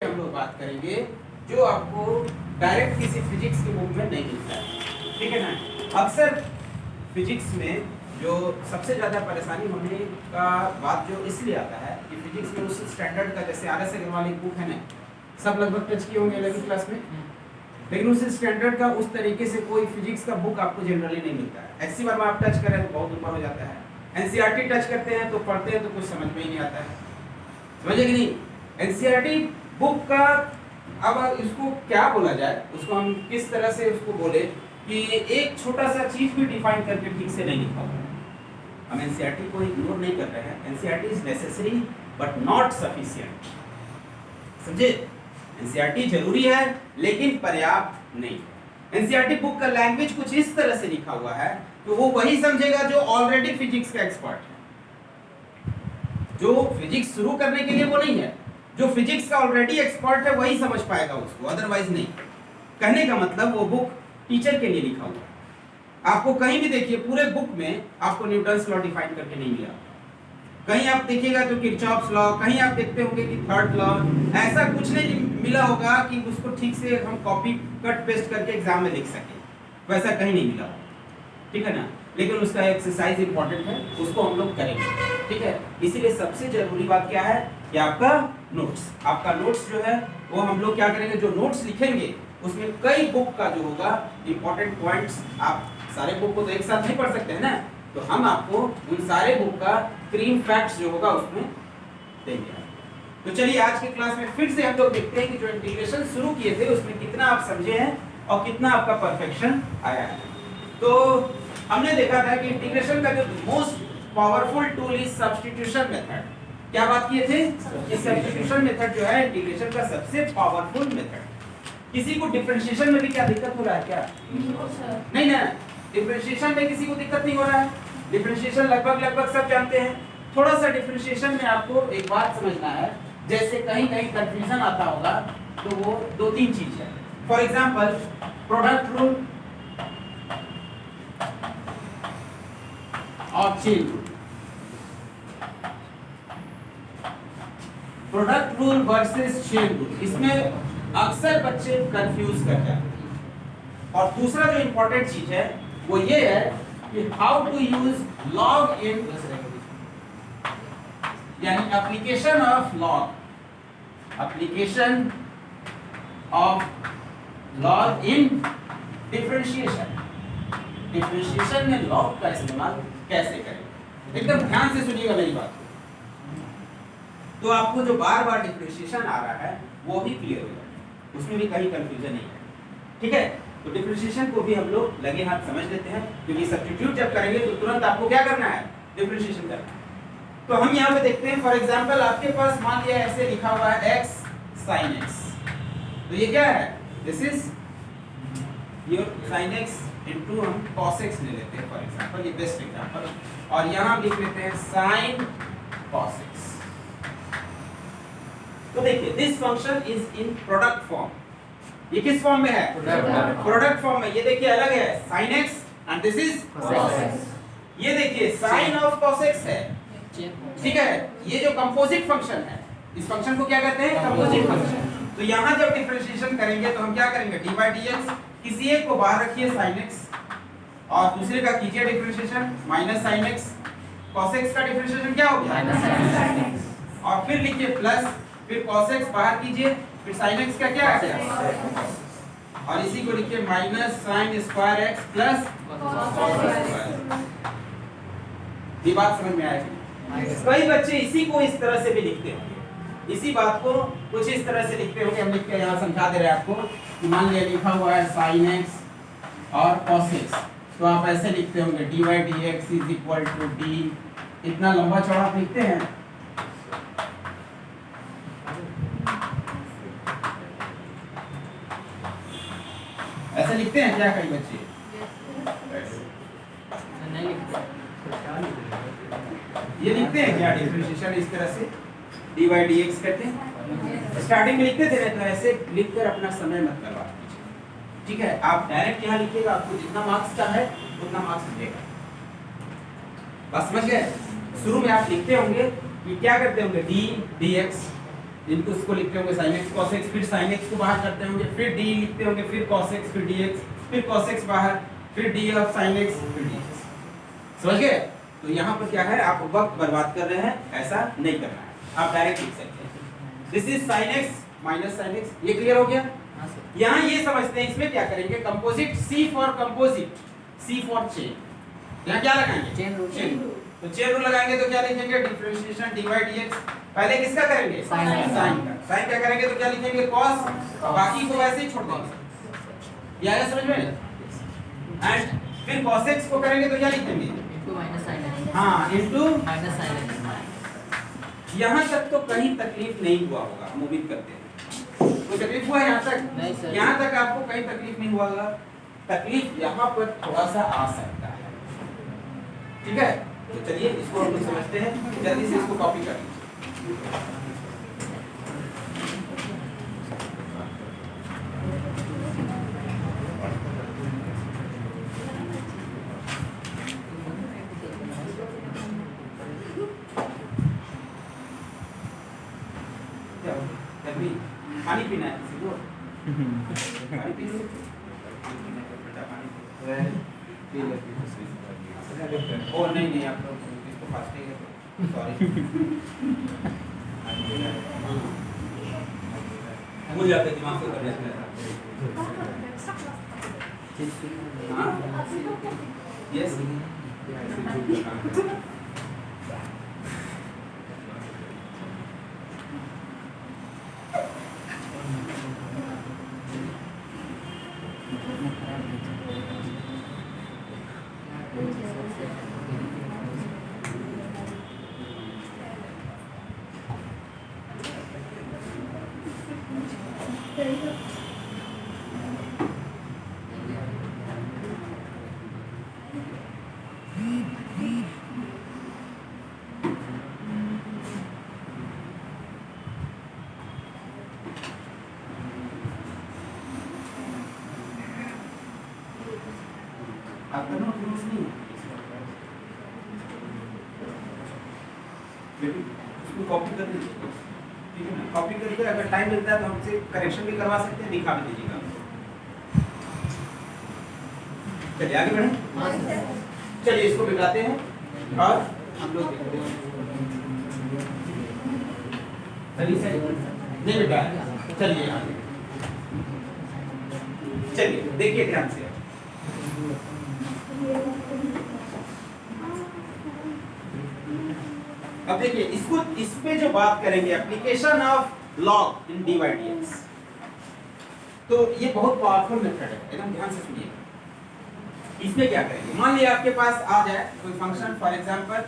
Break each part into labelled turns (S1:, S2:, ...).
S1: हम लोग बात करेंगे जो आपको डायरेक्ट किसी फिजिक्स की बुक में नहीं मिलता है, ठीक है ना। अक्सर फिजिक्स में जो सबसे ज़्यादा परेशानी होने का बात जो इसलिए आता है कि फिजिक्स में उस स्टैंडर्ड का, जैसे RS अग्रवाल की बुक है ना, सब लगभग टच किए होंगे 11वीं क्लास में, लेकिन उस स्टैंडर्ड का उस तरीके से कोई फिजिक्स का बुक आपको जनरली नहीं मिलता है। SC वर्मा आप टच करें तो बहुत ऊपर हो जाता है, NCERT टच करते हैं तो पढ़ते हैं तो कुछ समझ में ही नहीं आता है, समझे कि नहीं। NCERT बुक का अब इसको क्या बोला जाए, उसको हम किस तरह से उसको बोले कि एक छोटा सा चीज भी डिफाइन करके ठीक से नहीं लिखा हुआ है। हम NCERT को इग्नोर नहीं कर रहे हैं, NCERT is necessary but not sufficient, समझे। NCERT जरूरी है लेकिन पर्याप्त नहीं। NCERT बुक का लैंग्वेज कुछ इस तरह से लिखा हुआ है कि वो वही समझेगा जो ऑलरेडी फिजिक्स का एक्सपर्ट है। जो फिजिक्स शुरू करने के लिए वो नहीं है, जो फिजिक्स का ऑलरेडी एक्सपर्ट है वही समझ पाएगा उसको, अदरवाइज नहीं। कहने का मतलब वो बुक टीचर के लिए लिखा हुआ है। आपको कहीं भी देखिए पूरे बुक में आपको न्यूटन्स लॉ डिफाइन करके नहीं मिला, कहीं आप देखिएगा तो किरचॉफ्स लॉ, कहीं आप देखते होंगे कि थर्ड लॉ, ऐसा कुछ नहीं मिला होगा कि उसको ठीक से हम कॉपी कट पेस्ट करके एग्जाम में लिख सके, वैसा कहीं नहीं मिला, ठीक है ना। लेकिन उसका एक्सरसाइज इंपॉर्टेंट है, उसको हम लोग करेंगे, ठीक है। इसीलिए सबसे जरूरी बात क्या है कि आपका नोट्स जो है वो हम लोग क्या करेंगे, जो नोट्स लिखेंगे उसमें कई बुक का जो होगा इंपॉर्टेंट पॉइंट्स, आप सारे बुक को तो एक साथ नहीं पढ़ सकते हैं ना, तो हम आपको उन सारे बुक का क्रीम फैक्ट्स जो होगा उसमें देंगे। तो चलिए आज की क्लास में फिर से हम लोग देखते हैं कि जो इंटीग्रेशन शुरू किए थे उसमें कितना आप समझे हैं और कितना आपका परफेक्शन आया है। तो हमने देखा था कि इंटीग्रेशन का जो most powerful tool is substitution method. क्या बात किए थे कि सब्स्टिट्यूशन मेथड जो है इंटीग्रेशन का सबसे पावरफुल मेथड। किसी को डिफरेंशिएशन में भी क्या दिक्कत हो रहा है क्या? नहीं ना, डिफरेंशिएशन में किसी को दिक्कत नहीं हो रहा है, डिफरेंशिएशन लगभग सब जानते हैं। थोड़ा सा डिफरेंशिएशन में आपको एक बात समझना है, जैसे कहीं कहीं कंफ्यूजन आता होगा तो वो दो तीन चीज है। फॉर एग्जांपल प्रोडक्ट रूल और chain rule, product rule versus chain rule, इसमें अक्सर बच्चे कंफ्यूज कर जाते हैं। और दूसरा जो इंपॉर्टेंट चीज है वो ये है कि how to use log in, यानी application of log, application of log in differentiation, differentiation में लॉग का इस्तेमाल कैसे करें। एकदम ध्यान से सुनिएगा मेरी बात, तो आपको जो बार बार डिफरेंशिएशन आ रहा है वो भी क्लियर हो जाएगा, उसमें भी कहीं कंफ्यूजन नहीं है, ठीक है। तो डिफरेंशिएशन को भी हम लोग लगे हाथ समझ लेते हैं, क्योंकि सब्स्टिट्यूट जब करेंगे तो तुरंत आपको क्या करना है, डिफरेंशिएशन करना है। तो हम यहाँ पे देखते हैं, फॉर एग्जांपल आपके पास मान लिया ऐसे लिखा हुआ है x sin x, तो ये क्या है, this is your sin x into हम cos x ले लेते हैं फॉर एग्जांपल, ये बेस्ट एग्जांपल, और यहाँ लिख लेते हैं sin cos x। तो देखिए this function is in product form, ये किस फॉर्म में है, प्रोडक्ट फॉर्म में। ये देखिए अलग है sin x and this is cos x, ये देखिए sin ऑफ cos x है, ठीक है। ये जो कंपोजिट फंक्शन है, इस फंक्शन को क्या कहते हैं, कंपोजिट फंक्शन। तो यहाँ जब डिफरेंशिएशन करेंगे तो हम क्या करेंगे, dy dx, किसी एक को बाहर रखिए sin x और दूसरे का कीजिए differentiation minus sin x, cos x का डिफरेंशिएशन क्या हो गया माइनस sin x, और फिर लिखिए प्लस, फिर cos x बाहर कीजिए, फिर sin x का क्या आ गया, और इसी को लिखिए minus sin square x plus cos x। ये बात समझ में आएगी। कई बच्चे इसी को इस तरह से भी लिखते होंगे, इसी बात को कुछ इस तरह से लिखते होंगे, हम लिख के यहाँ समझा दे रहे हैं आपको कि मान लिया लिखा हुआ है sin x और cos x, तो आप ऐसे लिखते होंगे dy dx is equal to d, इतना लंबा चौड़ा आप लिखते हैं। ऐसे लिखते हैं क्या कई बच्चे? नहीं लिखते, ये लिखते हैं क्या डिफरेंशिएशन इस तरह से dy dx करते हैं? स्टार्टिंग में लिखते थे ना, तो ऐसे लिखकर अपना समय मत करवा दीजिए, ठीक है। आप डायरेक्ट यहाँ लिखिएगा, आपको जितना मार्क्स का है उतना मार्क्स मिलेगा, बस समझ गए। शुरू में आप लिखते होंगे कि क्या करते होंगे d dx इनको इसको लिखते होंगे sin x cos x, फिर sin x को बाहर करते होंगे, फिर d लिखते होंगे, फिर cos x, फिर dx, फिर cos x बाहर, फिर d of sin x, फिर dx। समझ गए? तो यहाँ पर क्या है, आप वक्त बर्बाद कर रहे हैं, ऐसा नहीं करना है, आप डायरेक्ट लिख सकते हैं this is sin x minus sin x। ये क्लियर हो गया? यहाँ ये समझते हैं, इसमें क्या करेंगे, composite, C for composite, C for chain. यहाँ क्या लगाएंगे, चेन रूल। तो चेन रूल लगाएंगे तो क्या लिखेंगे, डिफरेंशिएशन dy dx। पहले किसका करेंगे, साइन का। साइन का करेंगे तो क्या लिखेंगे, cos, बाकी को वैसे ही छोड़ देंगे। ये आया समझ में? एंड फिर cos x को करेंगे तो क्या लिखेंगे, इनटू माइनस sin x। हां, इनटू माइनस sin x। यहां तक तो कहीं तकलीफ नहीं हुआ होगा, हम उम्मीद करते हैं। कोई तकलीफ हुआ यहां तक? नहीं सर। यहां तक आपको कहीं तकलीफ नहीं हुआ होगा। तकलीफ यहां पर थोड़ा सा आ सकता है, ठीक है? तो चलिए इसको हम लोग समझते हैं, जल्दी से इसको कॉपी कर लीजिए। पानी पीना है किसी को? पानी पी लो। ओ नहीं नहीं, आप लोग इसको फास्टिंग है, सॉरी। भूल जाते दिमाग से करने से। हाँ यस आपका नोट फिनिश नहीं है, उसको कॉपी कर दीजिए, ठीक है ना? कॉपी करके अगर टाइम मिलता है तो हमसे करेक्शन भी करवा सकते हैं, दिखा भी दीजिएगा। चलिए आगे बढ़ें। चलिए इसको बिगाते हैं और हम लोग देखते हैं। नहीं बेटा, चलिए आगे, चलिए देखिए ध्यान से। अब देखिए इसको, इस पे जो बात करेंगे application of log in dy dx, तो ये बहुत पावरफुल मेथड है, एकदम ध्यान से सुनिए। इसमें क्या करेंगे, मान लिया आपके पास आ जाए कोई फंक्शन, फॉर एग्जांपल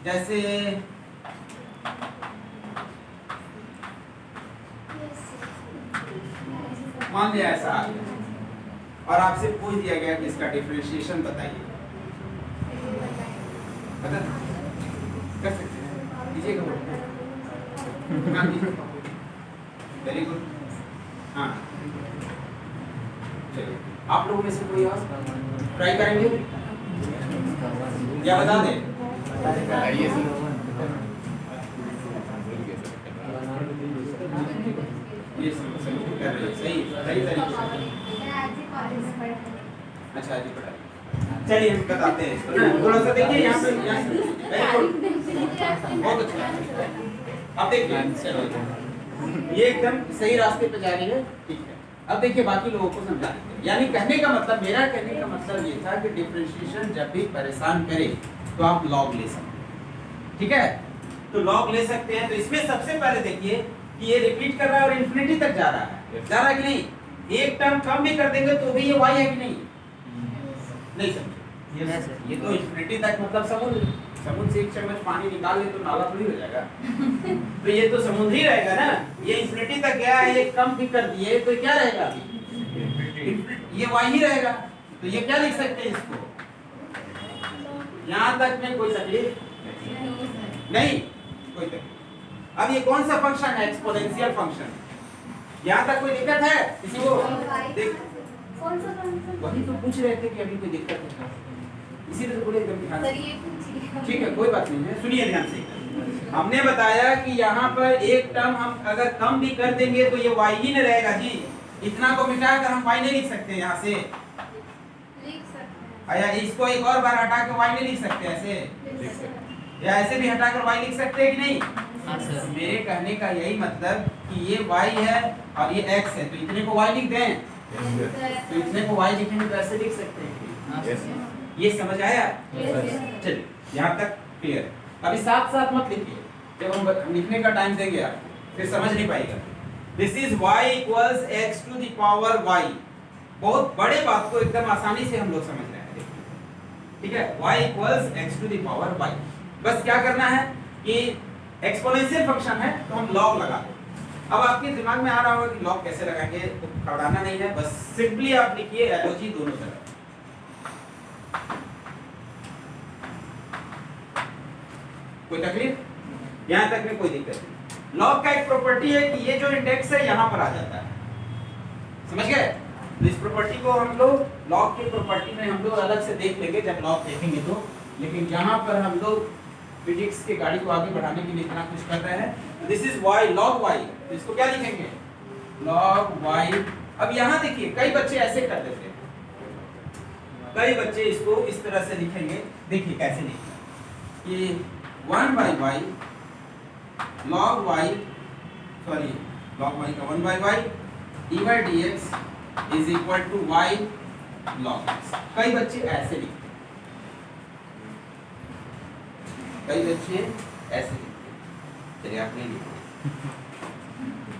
S1: जैसे मान लिया ऐसा आ गया और आपसे पूछ दिया गया कि इसका डिफरेंशिएशन बताइए, बता कर सकते हैं, कीजिएगा। Very good. हाँ चलिए, आप लोगों में से कोई और ट्राई करेंगे या बता दें? ये सही कर रहे हैं, सही तरीके से। अच्छा जी पढ़ाई, चलिए हम बताते हैं, थोड़ा सा देखिए यहाँ पे, बहुत अच्छा। अब देखिए ये एकदम सही रास्ते पे जा रही है, ठीक है। अब देखिए बाकी लोगों को समझा देते हैं। यानी कहने का मतलब, मेरा कहने का मतलब ये था कि डिफरेंशिएशन जब भी परेशान करे तो आप लॉग ले सकते हैं, ठीक है? तो लॉग ले सकते हैं। तो इसमें सबसे पहले देखिए कि ये रिपीट कर रहा है और इन्फिनिटी तक जा रहा है, जा रहा है कि नहीं? एक टर्म कम भी कर देंगे तो भी ये y है कि नहीं? नहीं समझे? ये तो इन्फिनिटी तक, मतलब समुद्र से एक चम्मच पानी निकाल ले तो नाला थोड़ी हो जाएगा। तो ये तो समुद्री रहेगा ना, ये इन्फिनिटी तक गया है, ये कम भी कर दिए तो क्या रहेगा अभी? ये y ही रहेगा। तो ये क्या लिख सकते हैं इसको? यहाँ तक में कोई तकलीफ नहीं, कोई तकलीफ। अब ये कौन सा फंक्शन है? Exponential function. यहाँ तक कोई दिक्कत है किसी को? देख
S2: कौन सा फंक्शन?
S1: वही तो पूछ रहे थे कि अभी कोई दिक्कत है, इसीलिए तो बोले एकदम ध्यान से। ठीक है कोई बात नहीं है, सुनिए ध्यान से। हमने बताया कि यहाँ पर एक टर्म हम अगर कम भी कर देंगे तो ये y ही न रहेगा जी। इतना को मिटाकर हम y नहीं लिख सकते यहाँ से,
S2: लिख सकते हैं।
S1: या इसको एक और बार हटा के y नहीं लिख सकते ऐसे, या ऐसे भी हटाकर y लिख सकते हैं कि नहीं? मेरे कहने का यही मतलब कि ये y है और ये x है, तो इतने को y लिख दें, तो इतने को y लिखेंगे तो ऐसे लिख सकते हैं। ये समझ आया? चलिए यहाँ तक क्लियर। अभी साथ साथ मत लिखिए, जब हम लिखने का टाइम देंगे आप फिर समझ नहीं पाएगा। This is y equals x to the power y। बहुत बड़े बात को एकदम आसानी से हम लोग समझ रहे हैं, ठीक है? y equals x to the power y। बस क्या करना है कि एक्सपोनेंशियल फंक्शन है तो हम लॉग लगा दें। अब आपके दिमाग में आ रहा होगा कि लॉग कैसे लगाएंगे, तो पढ़ाना नहीं है, बस सिंपली आप लिखिए एलओजी दोनों तरफ। कोई तकलीफ? यहां तक में कोई दिक्कत नहीं। लॉग का एक प्रॉपर्टी है कि ये जो इंडेक्स है यहां पर आ जाता है, समझ गए? तो इस प्रॉपर्टी को हम लोग लॉग की प्रॉपर्टी में हम लोग अलग से देख लेंगे जब लॉग देखेंगे तो, लेकिन यहां पर हम लोग फिजिक्स की गाड़ी को आगे बढ़ाने के लिए इतना कुछ कर रहे हैं। This is y log y, तो इसको क्या लिखेंगे? log y। अब यहां देखिए कई बच्चे ऐसे कर देते हैं, कई बच्चे इसको इस तरह से लिखेंगे। देखिए कैसे लिखेंगे कि 1 by y log y, sorry log y का 1 by y dy dx is equal to y log x। कई बच्चे ऐसे लिखते हैं, कई बच्चे ऐसे लिखते हैं। चलिए आप नहीं लिखते,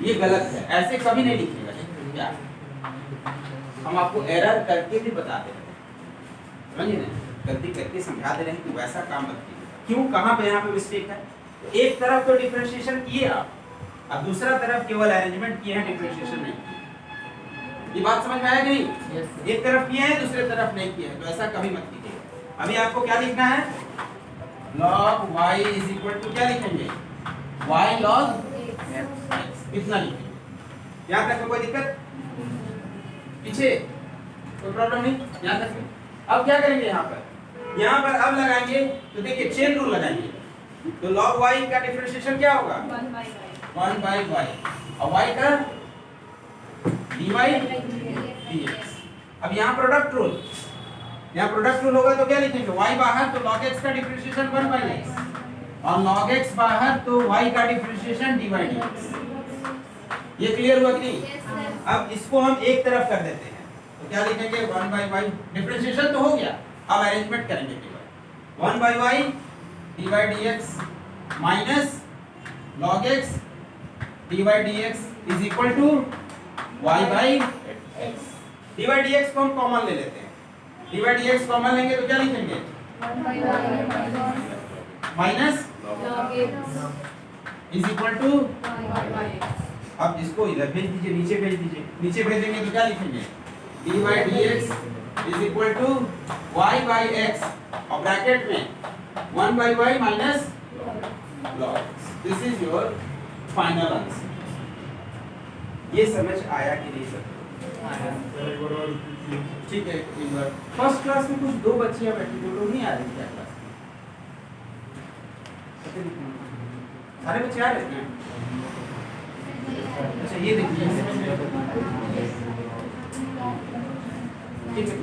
S1: ये गलत है, ऐसे कभी नहीं लिखिएगा। क्या हम आपको एरर करके भी बताते हैं, समझिए ना, गलती करके समझा दे रहे हैं कि वैसा काम मत कीजिए। क्यों, कहाँ पे यहाँ पे मिस्टेक है? तो एक तरफ तो डिफरेंशिएशन किए आप, अब दूसरा तरफ केवल अरेंजमेंट किए हैं, डिफरेंशिएशन नहीं किए। ये बात समझ में आया कि नहीं? एक तरफ किए हैं दूसरे तरफ नहीं किए हैं, तो ऐसा कभी मत कीजिएगा। अभी आपको क्या लिखना है? log y is equal to क्या लिखेंगे? y log x। कितना लिखेंगे? यहाँ तक में कोई दिक्कत? पीछे कोई प्रॉब्लम नहीं? यहाँ तक में। अब क्या करेंगे यहाँ पर? यहाँ पर अब लगाएंगे तो देखिए चेन रूल लगाएंगे, तो log y का डिफरेंशिएशन क्या होगा? 1 by y और y का dy dx। अब यहाँ प्रोडक्ट रूल, यहाँ प्रोडक्ट रूल होगा तो क्या लिखेंगे? y बाहर तो log x का डिफरेंशिएशन 1 by x, और log x बाहर तो y का डिफरेंशिएशन dy dx। ये क्लियर हुआ कि नहीं? अब इसको हम एक तरफ कर देते हैं, तो क्या लिखेंगे? 1 by y, डिफरेंशिएशन तो हो गया, अब अरेंजमेंट करेंगे केवल। 1 by y dy dx minus log x dy dx is equal to y by x। dy dx को हम कॉमन ले लेते हैं, dy dx कॉमन लेंगे तो क्या लिखेंगे? Minus
S2: log x
S1: is equal to. अब इसको इधर भेज दीजिए, नीचे भेज दीजिए, नीचे भेजेंगे तो क्या लिखेंगे? dy dx is equal to y by x और ब्रैकेट में 1 by y minus log x। This is your final answer. ये समझ आया कि नहीं सर? ठीक है। फर्स्ट क्लास में कुछ दो बच्चियां बैठी, दो लोग नहीं आ रहे क्या क्लास में? सारे बच्चे आ रहे हैं? अच्छा ये देखिए, ठीक है।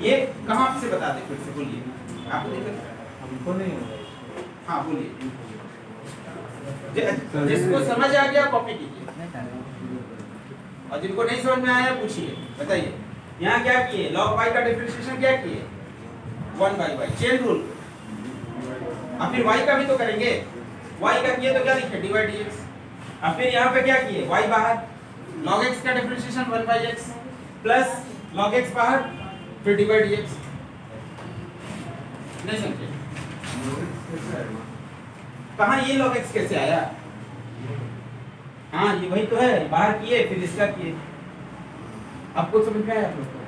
S1: ये कहाँ से बता दे, फिर से बोलिए, आपको दिक्कत है?
S3: हमको नहीं होगा।
S1: हाँ बोलिए, जिसको समझ आ गया कॉपी कीजिए, और जिनको नहीं समझ में आया पूछिए, बताइए। यहाँ क्या किए? log y का डिफरेंशिएशन क्या किए? 1 by y, चेन रूल। अब फिर y का भी तो करेंगे, y का किए तो क्या लिखे? dy dx। अब फिर यहाँ पे क्या किए? y बाहर, log x का differentiation 1 by x plus log x बाहर, फिर dy dx। नहीं समझे? कहाँ ये log x कैसे आया? हाँ ये वही तो है, बाहर किए फिर इसका किए। आपको समझ में आया? आप लोग को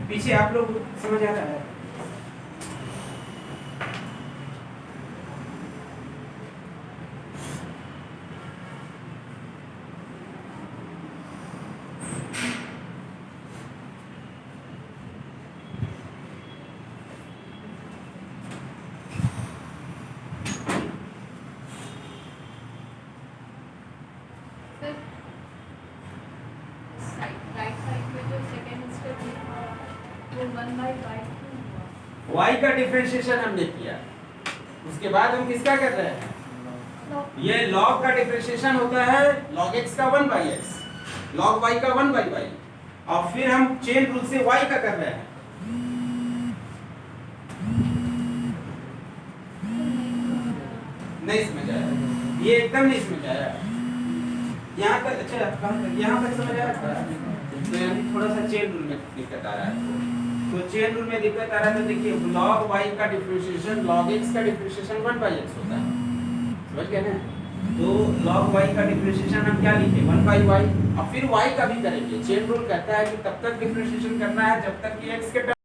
S1: पीछे आप लोग समझ आ रहा है?
S2: सर राइट साइड में जो सेकंड स्टेप लिखा हुआ है वो 1/y
S1: y का डिफरेंशिएशन हमने किया, उसके बाद हम किसका कर रहे हैं? ये log का डिफरेंशिएशन होता है log x का 1/x, log y का 1/y, और फिर हम चेन रूल से y का कर रहे हैं। नहीं समझ आया, ये एकदम नहीं समझ आया। यहाँ तक अच्छा, यहाँ तक समझ आया था? तो यानी थोड़ा सा चेन रूल में दिक्कत आ रहा है। तो चेन रूल में दिक्कत आ रहा है तो देखिए log y का डिफरेंशिएशन log x का डिफरेंशिएशन 1/x होता है, समझ गए ना? तो log y का डिफरेंशिएशन हम क्या लिखे? 1/y, और फिर y का भी करेंगे। चेन रूल कहता है कि तब तक डिफरेंशिएशन करना है जब तक कि x के